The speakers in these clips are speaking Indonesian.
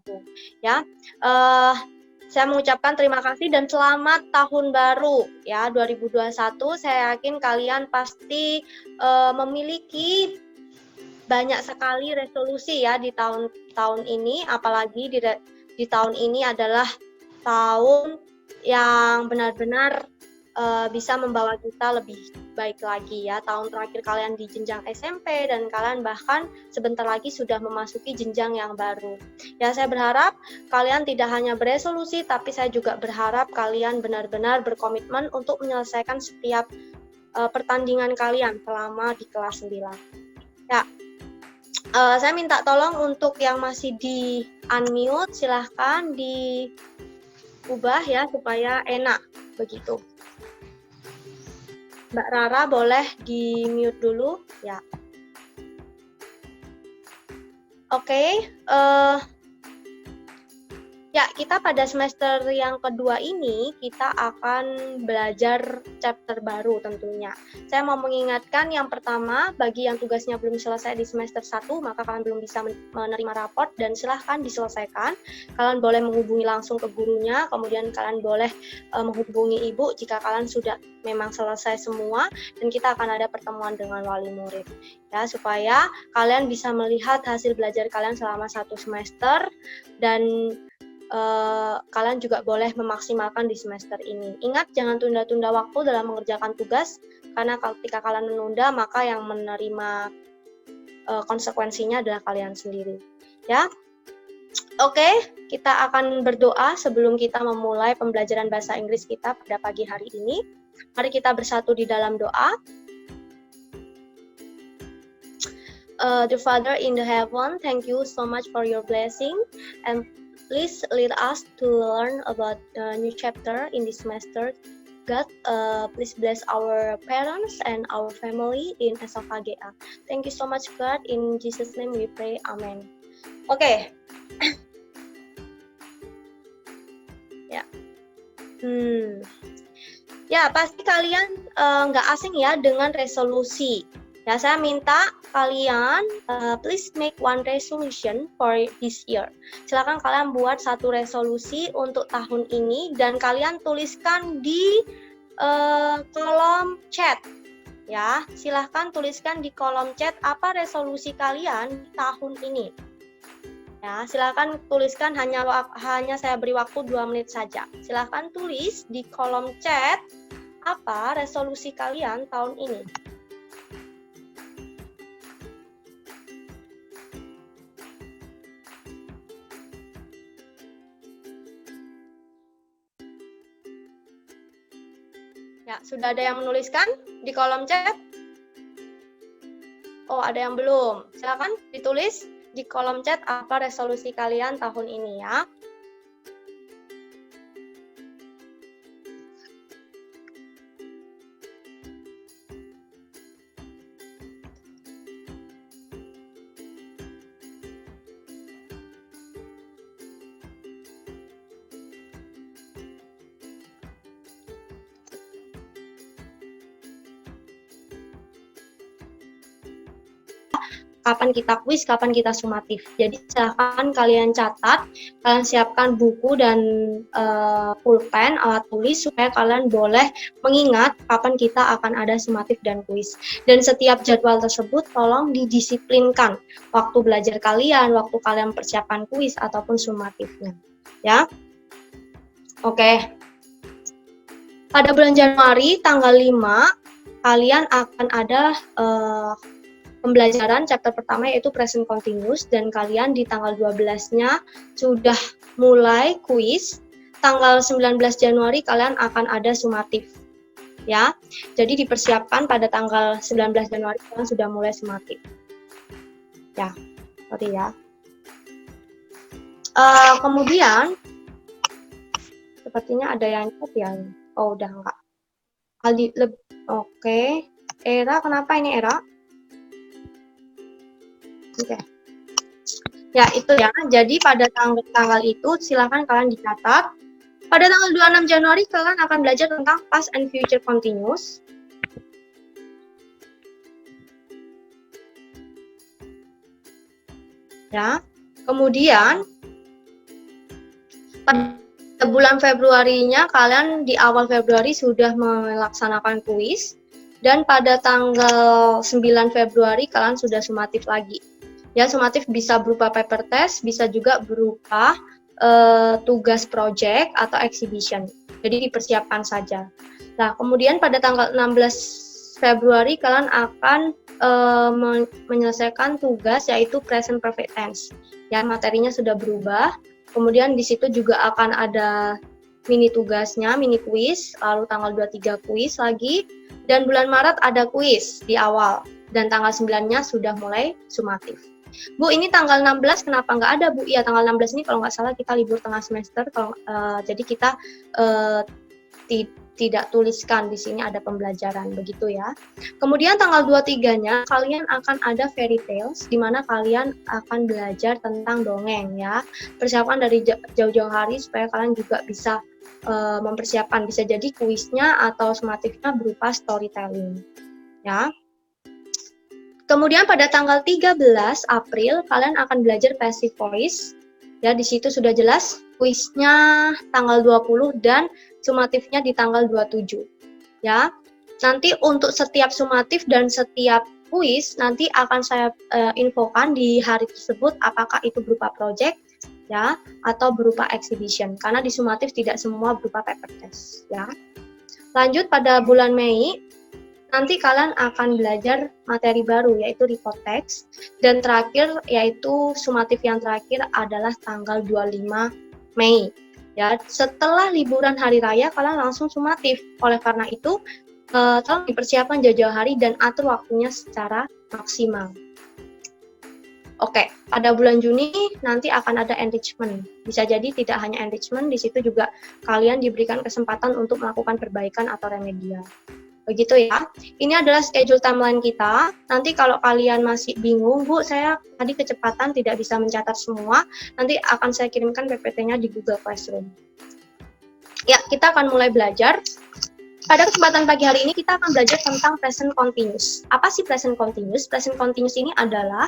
bergabung. Ya, saya mengucapkan terima kasih dan selamat tahun baru ya 2021. Saya yakin kalian pasti memiliki banyak sekali resolusi ya di tahun ini, apalagi di tahun ini adalah tahun yang benar-benar bisa membawa kita lebih baik lagi ya. Tahun terakhir kalian di jenjang SMP dan kalian bahkan sebentar lagi sudah memasuki jenjang yang baru. Ya, saya berharap kalian tidak hanya beresolusi, tapi saya juga berharap kalian benar-benar berkomitmen untuk menyelesaikan setiap pertandingan kalian selama di kelas 9. Ya, saya minta tolong untuk yang masih di unmute, silahkan diubah ya supaya enak begitu. Mbak Rara boleh di mute dulu ya. Oke, ya, kita pada semester yang kedua ini kita akan belajar chapter baru tentunya. Saya mau mengingatkan yang pertama, bagi yang tugasnya belum selesai di semester 1, maka kalian belum bisa menerima raport dan silahkan diselesaikan. Kalian boleh menghubungi langsung ke gurunya, kemudian kalian boleh menghubungi ibu jika kalian sudah memang selesai semua, dan kita akan ada pertemuan dengan wali murid. Ya, supaya kalian bisa melihat hasil belajar kalian selama 1 semester dan kalian juga boleh memaksimalkan di semester ini. Ingat, jangan tunda-tunda waktu dalam mengerjakan tugas, karena ketika kalian menunda, maka yang menerima konsekuensinya adalah kalian sendiri. Ya, oke, kita akan berdoa sebelum kita memulai pembelajaran bahasa Inggris kita pada pagi hari ini. Mari kita bersatu di dalam doa. Dear Father in the heaven, thank you so much for your blessing, and please lead us to learn about the new chapter in this semester. God, please bless our parents and our family in SFAGA. Thank you so much, God. In Jesus' name we pray. Amen. Oke. Ya. Ya, pasti kalian nggak asing ya dengan resolusi. Ya, saya minta kalian please make one resolution for this year. Silakan kalian buat satu resolusi untuk tahun ini dan kalian tuliskan di kolom chat. Ya, silahkan tuliskan di kolom chat apa resolusi kalian tahun ini. Ya, silakan tuliskan, hanya saya beri waktu 2 menit saja. Silakan tulis di kolom chat apa resolusi kalian tahun ini. Ya, sudah ada yang menuliskan di kolom chat? Oh, ada yang belum. Silakan ditulis di kolom chat apa resolusi kalian tahun ini ya. Kapan kita kuis, kapan kita sumatif. Jadi silahkan kalian catat, kalian siapkan buku dan pulpen, alat tulis supaya kalian boleh mengingat kapan kita akan ada sumatif dan kuis. Dan setiap jadwal tersebut tolong didisiplinkan waktu belajar kalian, waktu kalian persiapan kuis ataupun sumatifnya. Ya, oke. Pada bulan Januari tanggal 5 kalian akan ada pembelajaran chapter pertama yaitu present continuous, dan kalian di tanggal 12-nya sudah mulai kuis. Tanggal 19 Januari kalian akan ada sumatif. Ya. Jadi dipersiapkan pada tanggal 19 Januari kalian sudah mulai sumatif. Ya. Seperti ya. Kemudian sepertinya ada yang chat ya. Oh, udah enggak. Oke. Era, kenapa ini Era? Oke. Ya, itu ya. Jadi pada tanggal itu silakan kalian dicatat. Pada tanggal 26 Januari kalian akan belajar tentang past and future continuous. Ya. Kemudian Pada bulan Februarinya, kalian di awal Februari sudah melaksanakan kuis, dan pada tanggal 9 Februari kalian sudah sumatif lagi. Ya, sumatif bisa berupa paper test, bisa juga berupa tugas project atau exhibition. Jadi dipersiapkan saja. Nah, kemudian pada tanggal 16 Februari kalian akan menyelesaikan tugas yaitu present perfect tense. Ya, materinya sudah berubah. Kemudian di situ juga akan ada mini tugasnya, mini kuis, lalu tanggal 23 kuis lagi, dan bulan Maret ada kuis di awal, dan tanggal 9-nya sudah mulai sumatif. Bu, ini tanggal 16 kenapa nggak ada, Bu? Iya, tanggal 16 ini kalau nggak salah kita libur tengah semester, jadi kita tidak tuliskan di sini ada pembelajaran, begitu ya. Kemudian tanggal 23-nya kalian akan ada fairy tales, di mana kalian akan belajar tentang dongeng ya. Persiapan dari jauh-jauh hari supaya kalian juga bisa mempersiapkan, bisa jadi kuisnya atau sumatifnya berupa storytelling ya. Kemudian pada tanggal 13 April kalian akan belajar passive voice. Ya, di situ sudah jelas kuisnya tanggal 20 dan sumatifnya di tanggal 27. Ya. Nanti untuk setiap sumatif dan setiap kuis nanti akan saya infokan di hari tersebut apakah itu berupa project ya atau berupa exhibition, karena di sumatif tidak semua berupa paper test ya. Lanjut pada bulan Mei nanti kalian akan belajar materi baru yaitu report text, dan terakhir yaitu sumatif yang terakhir adalah tanggal 25 Mei. Ya, setelah liburan hari raya kalian langsung sumatif. Oleh karena itu, tolong dipersiapkan jauh-jauh hari dan atur waktunya secara maksimal. Oke, pada bulan Juni nanti akan ada enrichment. Bisa jadi tidak hanya enrichment, di situ juga kalian diberikan kesempatan untuk melakukan perbaikan atau remedial. Begitu ya. Ini adalah schedule timeline kita. Nanti kalau kalian masih bingung, Bu, saya tadi kecepatan tidak bisa mencatat semua, nanti akan saya kirimkan PPT-nya di Google Classroom. Ya, kita akan mulai belajar. Pada kesempatan pagi hari ini kita akan belajar tentang present continuous. Apa sih present continuous? Present continuous ini adalah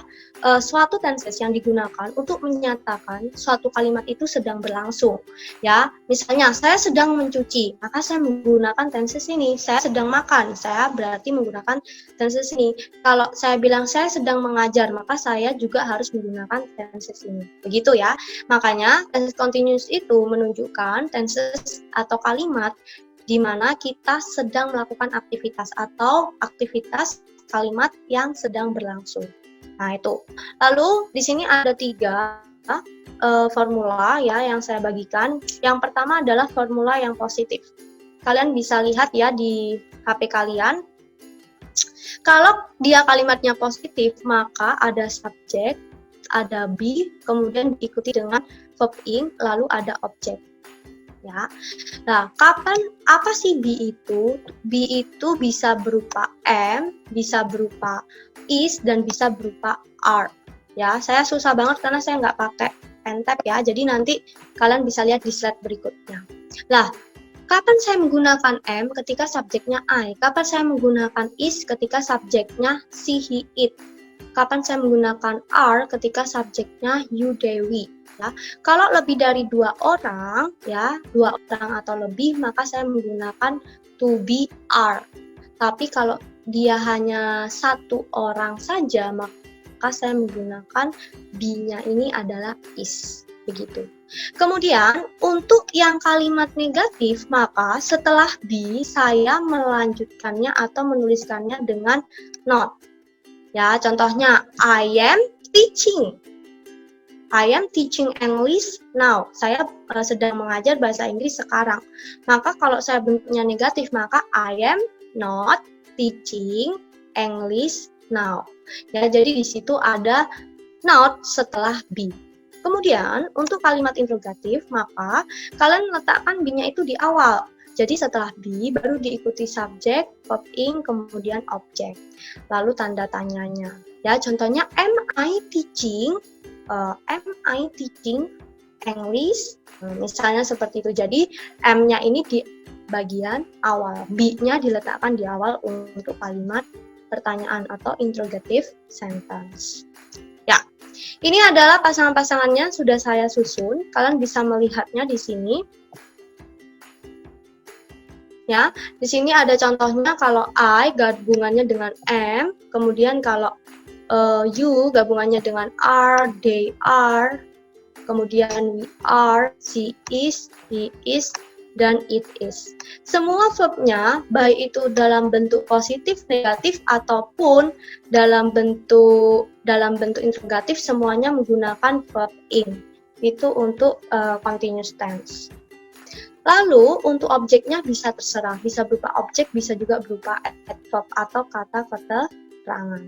suatu tenses yang digunakan untuk menyatakan suatu kalimat itu sedang berlangsung. Ya, misalnya saya sedang mencuci, maka saya menggunakan tenses ini. Saya sedang makan, saya berarti menggunakan tenses ini. Kalau saya bilang saya sedang mengajar, maka saya juga harus menggunakan tenses ini. Begitu ya. Makanya tenses continuous itu menunjukkan tenses atau kalimat di mana kita sedang melakukan aktivitas atau aktivitas kalimat yang sedang berlangsung. Nah, itu. Lalu di sini ada 3 formula ya yang saya bagikan. Yang pertama adalah formula yang positif. Kalian bisa lihat ya di HP kalian. Kalau dia kalimatnya positif, maka ada subjek, ada be, kemudian diikuti dengan verb ing, lalu ada objek. Ya. Nah, apa sih be itu? Be itu bisa berupa am, bisa berupa is, dan bisa berupa are. Ya, saya susah banget karena saya nggak pakai pen tab ya. Jadi nanti kalian bisa lihat di slide berikutnya. Nah, kapan saya menggunakan am ketika subjeknya I? Kapan saya menggunakan is ketika subjeknya she, he, it? Kapan saya menggunakan are ketika subjeknya you, they, we? Ya. Kalau lebih dari 2 orang, ya 2 orang atau lebih, maka saya menggunakan to be, are. Tapi kalau dia hanya 1 orang saja, maka saya menggunakan be-nya ini adalah is. Begitu. Kemudian untuk yang kalimat negatif, maka setelah be saya melanjutkannya atau menuliskannya dengan not. Ya, contohnya I am teaching. I am teaching English now. Saya sedang mengajar bahasa Inggris sekarang. Maka kalau saya bentuknya negatif, maka I am not teaching English now. Ya, jadi di situ ada not setelah be. Kemudian untuk kalimat interrogatif, maka kalian letakkan be-nya itu di awal. Jadi setelah be baru diikuti subjek, verb ing, kemudian objek. Lalu tanda tanyanya. Ya, contohnya am I teaching English? Misalnya seperti itu. Jadi M-nya ini di bagian awal, B-nya diletakkan di awal untuk kalimat pertanyaan atau interrogative sentence. Ya, Ini adalah pasangan-pasangannya sudah saya susun. Kalian bisa melihatnya di sini. Ya, di sini ada contohnya kalau I gabungannya dengan M, kemudian kalau you gabungannya dengan are, they are, kemudian we are, she is, he is, dan it is. Semua verbnya, baik itu dalam bentuk positif, negatif, ataupun dalam bentuk interrogatif, semuanya menggunakan verb in. Itu untuk continuous tense. Lalu untuk objeknya bisa terserah, bisa berupa objek, bisa juga berupa adverb atau kata keterangan.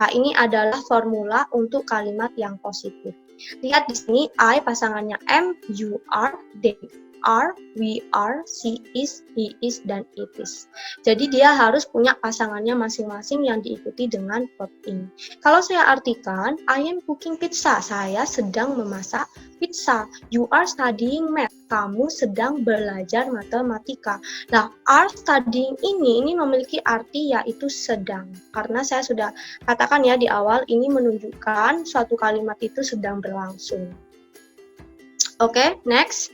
Nah, ini adalah formula untuk kalimat yang positif. Lihat di sini I pasangannya am, you are, they are, we are, she is, he is, dan it is. Jadi dia harus punya pasangannya masing-masing yang diikuti dengan verb in. Kalau saya artikan, I am cooking pizza, saya sedang memasak pizza. You are studying math, kamu sedang belajar matematika. Nah, are studying ini memiliki arti yaitu sedang. Karena saya sudah katakan ya di awal, ini menunjukkan suatu kalimat itu sedang berlangsung. Oke, next.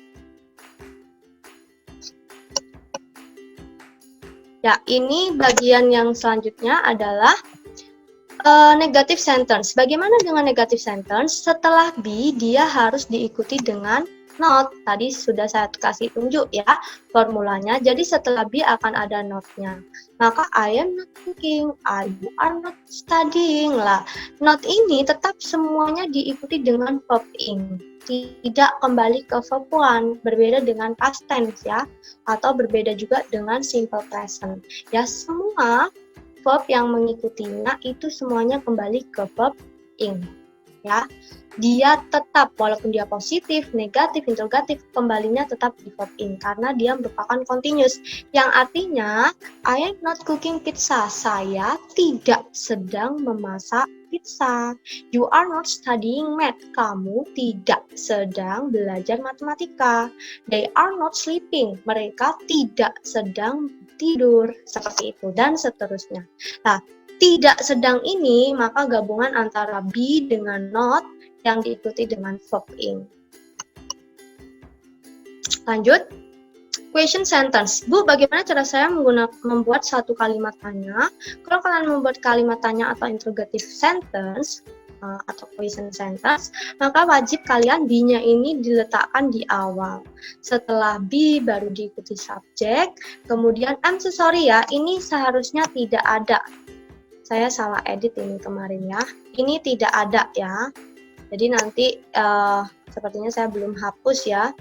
Ya, ini bagian yang selanjutnya adalah negative sentence. Bagaimana dengan negative sentence? Setelah be, dia harus diikuti dengan not. Tadi sudah saya kasih tunjuk ya formulanya. Jadi setelah be akan ada not-nya. Maka I am not cooking, you are not studying lah. Not ini tetap semuanya diikuti dengan verb in. Tidak kembali ke verb one, berbeda dengan past tense ya, atau berbeda juga dengan simple present. Ya, semua verb yang mengikutinya itu semuanya kembali ke verb in. Ya, dia tetap walaupun dia positif, negatif, interrogatif, kembalinya tetap di verb in karena dia merupakan continuous. Yang artinya I am not cooking pizza. Saya tidak sedang memasak pizza. You are not studying math. Kamu tidak sedang belajar matematika. They are not sleeping. Mereka tidak sedang tidur. Seperti itu dan seterusnya. Nah, tidak sedang ini maka gabungan antara be dengan not yang diikuti dengan verb in. Lanjut. Question sentence. Bu, bagaimana cara saya membuat satu kalimat tanya? Kalau kalian membuat kalimat tanya atau interrogative sentence atau question sentence, maka wajib kalian be-nya ini diletakkan di awal. Setelah be baru diikuti subjek, kemudian I'm so sorry ya, ini seharusnya tidak ada. Saya salah edit ini kemarin ya. Ini tidak ada ya. Jadi nanti sepertinya saya belum hapus ya.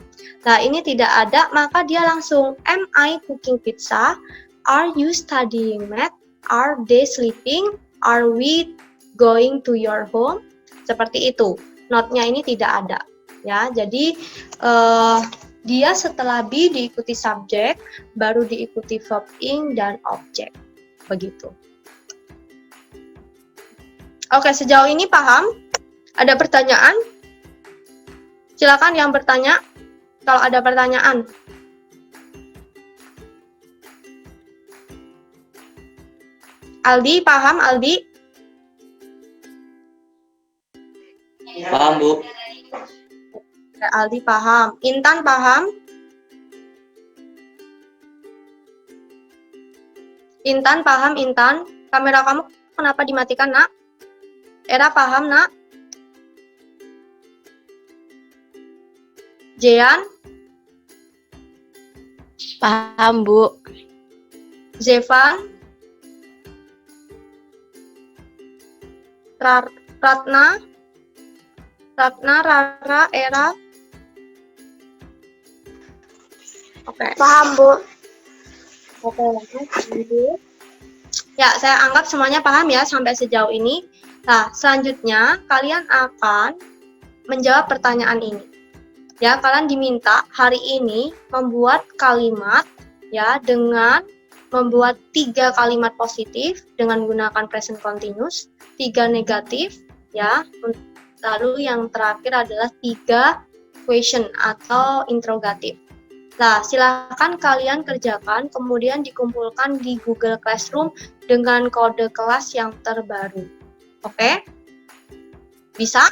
Nah, ini tidak ada, maka dia langsung am I cooking pizza? Are you studying math? Are they sleeping? Are we going to your home? Seperti itu. Not-nya ini tidak ada ya. Jadi dia setelah be diikuti subjek, baru diikuti verb in dan objek. Begitu. Oke, sejauh ini paham? Ada pertanyaan? Silakan yang bertanya kalau ada pertanyaan. Aldi, paham Aldi? Paham, Bu. Aldi paham. Intan paham? Intan paham, Intan? Kamera kamu kenapa dimatikan, Nak? Era paham, Nak? Jean? Paham, Bu. Zevan? Ratna? Rara, Era? Oke. Paham, Bu. Oke, lanjut. Ya, saya anggap semuanya paham ya sampai sejauh ini. Nah, selanjutnya kalian akan menjawab pertanyaan ini. Ya, kalian diminta hari ini membuat kalimat ya dengan membuat 3 kalimat positif dengan menggunakan present continuous, 3 negatif ya. Lalu yang terakhir adalah 3 question atau interrogatif. Nah, silakan kalian kerjakan, kemudian dikumpulkan di Google Classroom dengan kode kelas yang terbaru. Oke? Bisa?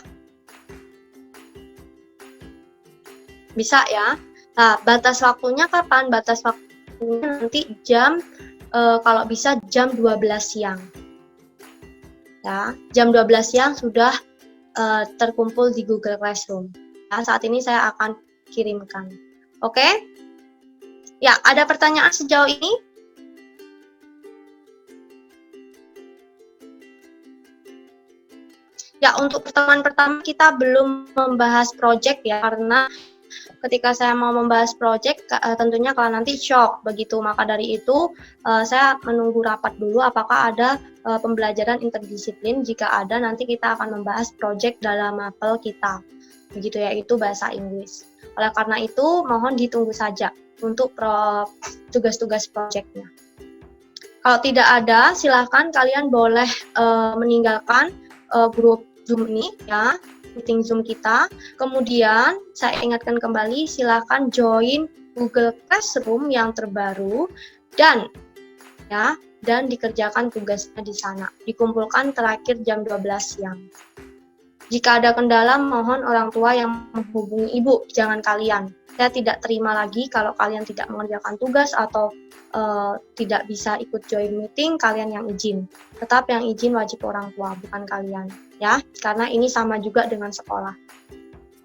Bisa ya. Nah, batas waktunya kapan? Batas waktunya nanti kalau bisa jam 12 siang. Ya, jam 12 siang sudah terkumpul di Google Classroom. Ya, saat ini saya akan kirimkan. Oke? Ya, ada pertanyaan sejauh ini? Ya, untuk pertemuan pertama kita belum membahas project ya, karena ketika saya mau membahas project, tentunya kalau nanti shock begitu. Maka dari itu, saya menunggu rapat dulu apakah ada pembelajaran interdisiplin. Jika ada, nanti kita akan membahas project dalam mapel kita, begitu yaitu bahasa Inggris. Oleh karena itu, mohon ditunggu saja untuk tugas-tugas projectnya. Kalau tidak ada, silahkan kalian boleh meninggalkan grup Zoom ini ya, meeting Zoom kita. Kemudian saya ingatkan kembali, silahkan join Google Classroom yang terbaru dan dikerjakan tugasnya di sana. Dikumpulkan terakhir jam 12 siang. Jika ada kendala, mohon orang tua yang menghubungi ibu, jangan kalian. Saya tidak terima lagi kalau kalian tidak mengerjakan tugas atau tidak bisa ikut join meeting, kalian yang izin. Tetap yang izin wajib orang tua, bukan kalian. Ya, karena ini sama juga dengan sekolah.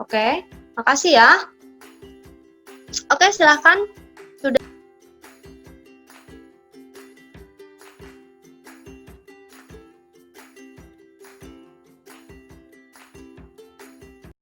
Oke, makasih ya. Oke, silakan